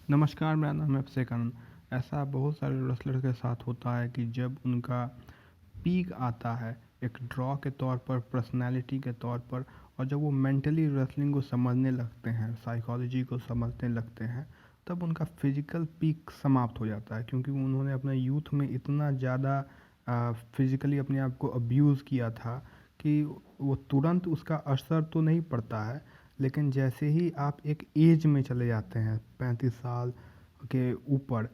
नमस्कार, मेरा नाम है अभिषेक आनंद। ऐसा बहुत सारे रेसलर के साथ होता है कि जब उनका पीक आता है एक ड्रॉ के तौर पर, पर्सनैलिटी के तौर पर, और जब वो मेंटली रेसलिंग को समझने लगते हैं, साइकोलॉजी को समझने लगते हैं, तब उनका फिजिकल पीक समाप्त हो जाता है, क्योंकि उन्होंने अपने यूथ में इतना ज़्यादा फिजिकली अपने आप को अब्यूज़ किया था कि वो तुरंत उसका असर तो नहीं पड़ता है। लेकिन जैसे ही आप एक एज में चले जाते हैं 35 साल के ऊपर,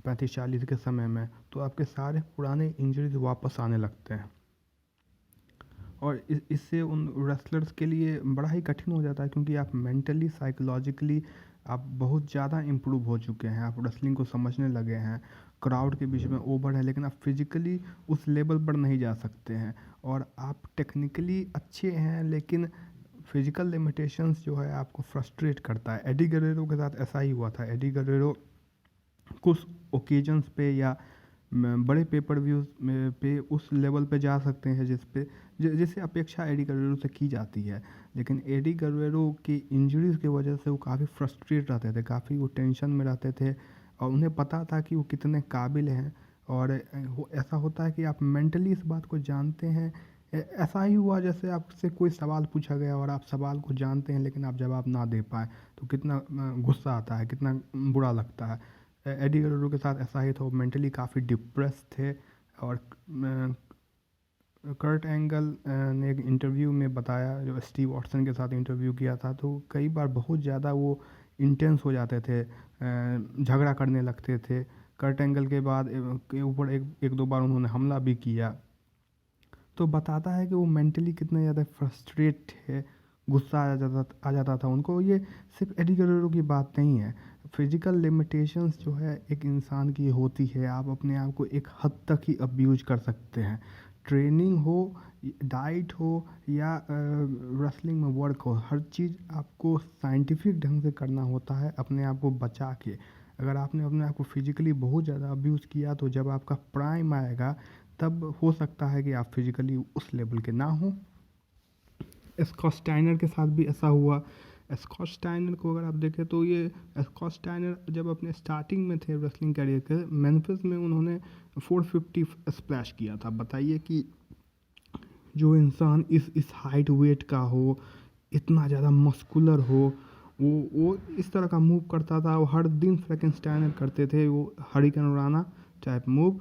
35-40 के समय में, तो आपके सारे पुराने इंजरीज वापस आने लगते हैं। और इससे उन रेसलर्स के लिए बड़ा ही कठिन हो जाता है, क्योंकि आप मेंटली साइकोलॉजिकली आप बहुत ज़्यादा इम्प्रूव हो चुके हैं, आप रेसलिंग को समझने लगे हैं, क्राउड के बीच में ओवर है, लेकिन आप फिजिकली उस लेवल पर नहीं जा सकते हैं। और आप टेक्निकली अच्छे हैं, लेकिन फिजिकल लिमिटेशंस जो है आपको फ्रस्ट्रेट करता है। एडी गरेरो के साथ ऐसा ही हुआ था। एडी गरेरो कुछ ओकेजन्स पे या बड़े पेपर व्यूज़ में पे उस लेवल पे जा सकते हैं जिससे अपेक्षा एडी गरेरो से की जाती है। लेकिन एडी गरेरो की इंजरीज़ की वजह से वो काफ़ी फ्रस्ट्रेट रहते थे, काफ़ी वो टेंशन में रहते थे, और उन्हें पता था कि वो कितने काबिल हैं। और ऐसा होता है कि आप मेंटली इस बात को जानते हैं। ऐसा ही हुआ जैसे आपसे कोई सवाल पूछा गया और आप सवाल को जानते हैं, लेकिन आप जवाब ना दे पाए, तो कितना गुस्सा आता है, कितना बुरा लगता है। एडी गरेरो के साथ ऐसा ही था, वो मेंटली काफ़ी डिप्रेस थे। और कर्ट एंगल ने एक इंटरव्यू में बताया, जो स्टीव वॉटसन के साथ इंटरव्यू किया था, तो कई बार बहुत ज़्यादा वो इंटेंस हो जाते थे, झगड़ा करने लगते थे। कर्ट एंगल के बाद के ऊपर एक दो बार उन्होंने हमला भी किया। तो बताता है कि वो मेंटली कितने ज़्यादा फ्रस्ट्रेट थे, गुस्सा आ जाता था उनको। ये सिर्फ एडी गरेरो की बात नहीं है, फिजिकल लिमिटेशंस जो है एक इंसान की होती है। आप अपने आप को एक हद तक ही अब्यूज कर सकते हैं। ट्रेनिंग हो, डाइट हो, या रेसलिंग में वर्क हो, हर चीज़ आपको साइंटिफिक ढंग से करना होता है अपने आप को बचा के। अगर आपने अपने आप को फिजिकली बहुत ज़्यादा अब्यूज़ किया, तो जब आपका प्राइम आएगा तब हो सकता है कि आप फिजिकली उस लेवल के ना हो। स्कॉट स्टाइनर के साथ भी ऐसा हुआ। स्कॉट स्टाइनर को अगर आप देखें, तो ये स्कॉट स्टाइनर जब अपने स्टार्टिंग में थे रेसलिंग कैरियर के, मेम्फिस में उन्होंने 450 स्प्लैश किया था। बताइए कि जो इंसान इस हाइट वेट का हो, इतना ज़्यादा मस्कुलर हो, वो इस तरह का मूव करता था। वो हर दिन फ्रैंकेनस्टाइनर करते थे, वो हरिकेन राना टाइप मूव।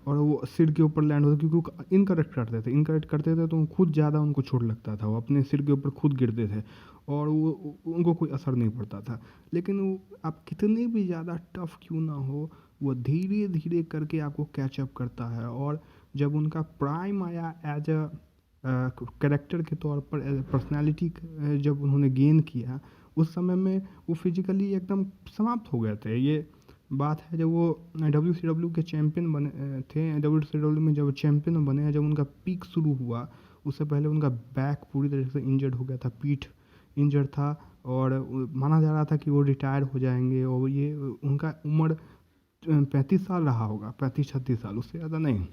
और वो सिर के ऊपर लैंड होता, क्योंकि वो इनकरेक्ट करते थे, तो खुद ज़्यादा उनको चोट लगता था, वो अपने सिर के ऊपर खुद गिरते थे, और वो उनको कोई असर नहीं पड़ता था। लेकिन वो आप कितनी भी ज़्यादा टफ क्यों ना हो, वो धीरे धीरे करके आपको कैचअप करता है। और जब उनका प्राइम आया एज अ कैरेक्टर के तौर पर, एज अ पर्सनैलिटी जब उन्होंने गेन किया, उस समय में वो फिजिकली एकदम समाप्त हो गए थे। ये बात है जब वो WCW के चैम्पियन बने थे। WCW में जब चैम्पियन बने, जब उनका पीक शुरू हुआ, उससे पहले उनका बैक पूरी तरह से इंजर्ड हो गया था, पीठ इंजर्ड था, और माना जा रहा था कि वो रिटायर हो जाएंगे। और ये उनका उम्र 35 साल रहा होगा, 35-36 साल, उससे ज़्यादा नहीं।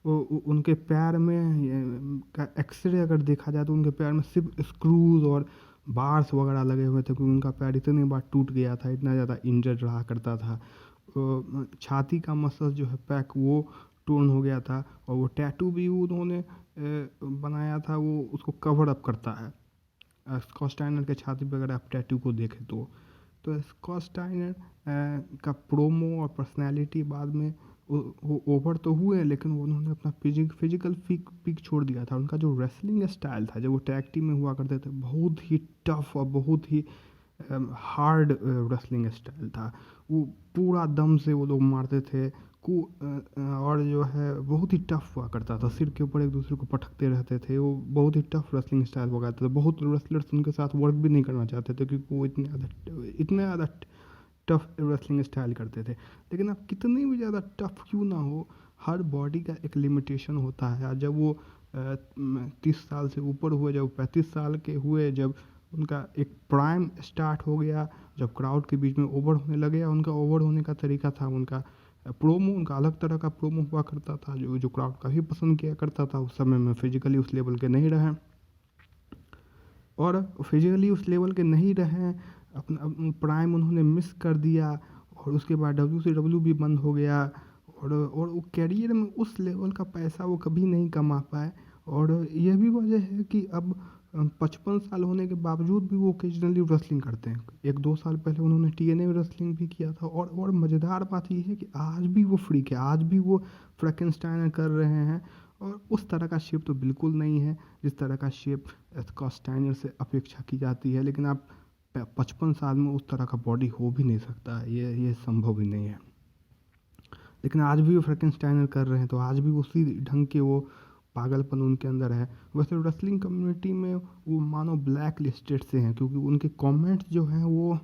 वो उनके पैर में का एक्सरे अगर देखा जाए, तो उनके पैर में सिर्फ स्क्रूज और बार्स वगैरह लगे हुए थे, क्योंकि उनका पैर इतनी बार टूट गया था, इतना ज़्यादा इंजर्ड रहा करता था। छाती का मसल जो है, पैक, वो टोन हो गया था। और वो टैटू भी उन्होंने बनाया था, वो उसको कवर अप करता है। स्कॉट स्टाइनर के छाती पर अगर आप टैटू को देखें, तो स्कॉट स्टाइनर का प्रोमो और पर्सनैलिटी बाद में वो ओवर तो हुए, लेकिन उन्होंने अपना फिजिकल पीक छोड़ दिया था। उनका जो रेसलिंग स्टाइल था, जब वो टैग टीम में हुआ करते थे, बहुत ही टफ और बहुत ही हार्ड रेसलिंग स्टाइल था। वो पूरा दम से वो लोग मारते थे और जो है बहुत ही टफ हुआ करता था, सिर के ऊपर एक दूसरे को पटकते रहते थे। वो बहुत ही टफ रेसलिंग स्टाइल हुआ करता था। बहुत रेसलर्स उनके साथ वर्क भी नहीं करना चाहते थे, क्योंकि वो इतने ज़्यादा टफ रेसलिंग स्टाइल करते थे। लेकिन आप कितनी भी ज़्यादा टफ क्यों ना हो, हर बॉडी का एक लिमिटेशन होता है। और जब वो 30 साल से ऊपर हुए, जब 35 साल के हुए, जब उनका एक प्राइम स्टार्ट हो गया, जब क्राउड के बीच में ओवर होने लगे, उनका ओवर होने का तरीका था, उनका प्रोमो, उनका अलग तरह का प्रोमो हुआ करता था, जो क्राउड काफ़ी पसंद किया करता था। उस समय में फिजिकली उस लेवल के नहीं रहे, और फिजिकली उस लेवल के नहीं रहे, अपना प्राइम उन्होंने मिस कर दिया, और उसके बाद WCW भी बंद हो गया, और वो करियर में उस लेवल का पैसा वो कभी नहीं कमा पाए। और यह भी वजह है कि अब 55 साल होने के बावजूद भी वो ओकेजनली रेसलिंग करते हैं। 1-2 साल पहले उन्होंने TNA में रेसलिंग भी किया था, और मज़ेदार बात ये है कि आज भी वो फ्रीक है, आज भी वो फ्रैंकेनस्टाइन कर रहे हैं। और उस तरह का शेप तो बिल्कुल नहीं है जिस तरह का शेप स्कॉट स्टाइनर से अपेक्षा की जाती है। लेकिन आप 55 साल में उस तरह का बॉडी हो भी नहीं सकता है, ये संभव ही नहीं है। लेकिन आज भी वो फ्रैंकेनस्टाइनर कर रहे हैं, तो आज भी उसी ढंग के वो पागलपन उनके अंदर है। वैसे रेसलिंग कम्युनिटी में वो मानो ब्लैक लिस्टेड से हैं, क्योंकि उनके कमेंट्स जो हैं वो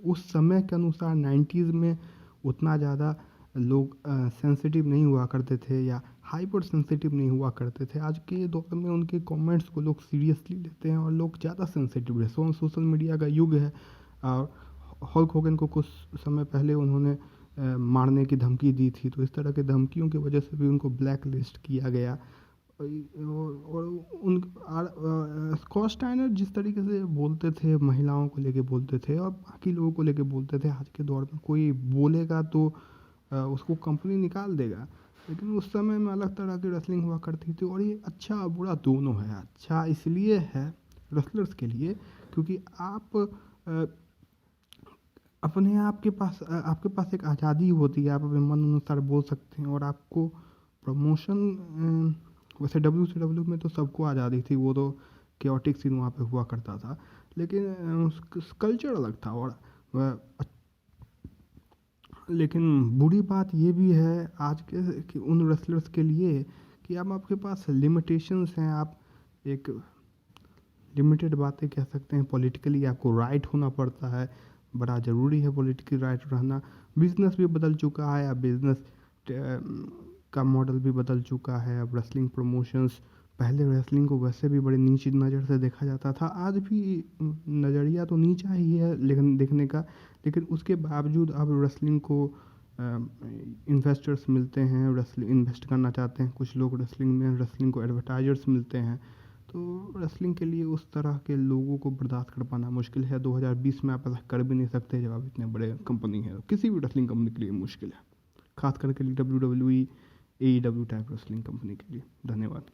उस समय के अनुसार 90s में उतना ज़्यादा लोग सेंसिटिव नहीं हुआ करते थे, या हाइपर सेंसिटिव नहीं हुआ करते थे। आज के दौर में उनके कमेंट्स को लोग सीरियसली लेते हैं, और लोग ज़्यादा सेंसिटिव है। सोशल मीडिया का युग है। और हल्क होगन को कुछ समय पहले उन्होंने मारने की धमकी दी थी, तो इस तरह के धमकियों की वजह से भी उनको ब्लैक लिस्ट किया गया। और उन स्कॉट स्टाइनर जिस तरीके से बोलते थे, महिलाओं को लेके बोलते थे और बाकी लोगों को लेके बोलते थे, आज के दौर में कोई बोलेगा तो उसको कंपनी निकाल देगा। लेकिन उस समय में अलग तरह की रेसलिंग हुआ करती थी, और ये अच्छा और बुरा दोनों है। अच्छा इसलिए है रेसलर्स के लिए क्योंकि आप अपने आप के पास आपके पास एक आज़ादी होती है, आप अपने मन अनुसार बोल सकते हैं। और आपको प्रमोशन वैसे WCW में तो सबको आज़ादी थी, वो तो केओटिक सीन वहाँ पे हुआ करता था, लेकिन कल्चर अलग था। और लेकिन बुरी बात ये भी है आज के कि उन रेसलर्स के लिए कि अब आपके पास लिमिटेशंस हैं। आप एक लिमिटेड बातें कह सकते हैं। पॉलिटिकली आपको राइट होना पड़ता है, बड़ा ज़रूरी है पॉलिटिकली राइट रहना। बिज़नेस भी बदल चुका है, अब बिज़नेस का मॉडल भी बदल चुका है। अब रेसलिंग प्रमोशंस, पहले रेसलिंग को वैसे भी बड़े नीची नज़र से देखा जाता था, आज भी नज़रिया तो नीचा ही है लेकिन देखने का। लेकिन उसके बावजूद अब रेसलिंग को इन्वेस्टर्स मिलते हैं, रेसलिंग इन्वेस्ट करना चाहते हैं कुछ लोग रेसलिंग में, रेसलिंग को एडवर्टाइजर्स मिलते हैं। तो रेसलिंग के लिए उस तरह के लोगों को बर्दाश्त कर पाना मुश्किल है। 2020 में आप ऐसा कर भी नहीं सकते जब आप इतने बड़े कंपनी है। किसी भी रेसलिंग कंपनी के लिए मुश्किल है, खास करके WWE AEW type wrestling company के लिए। धन्यवाद।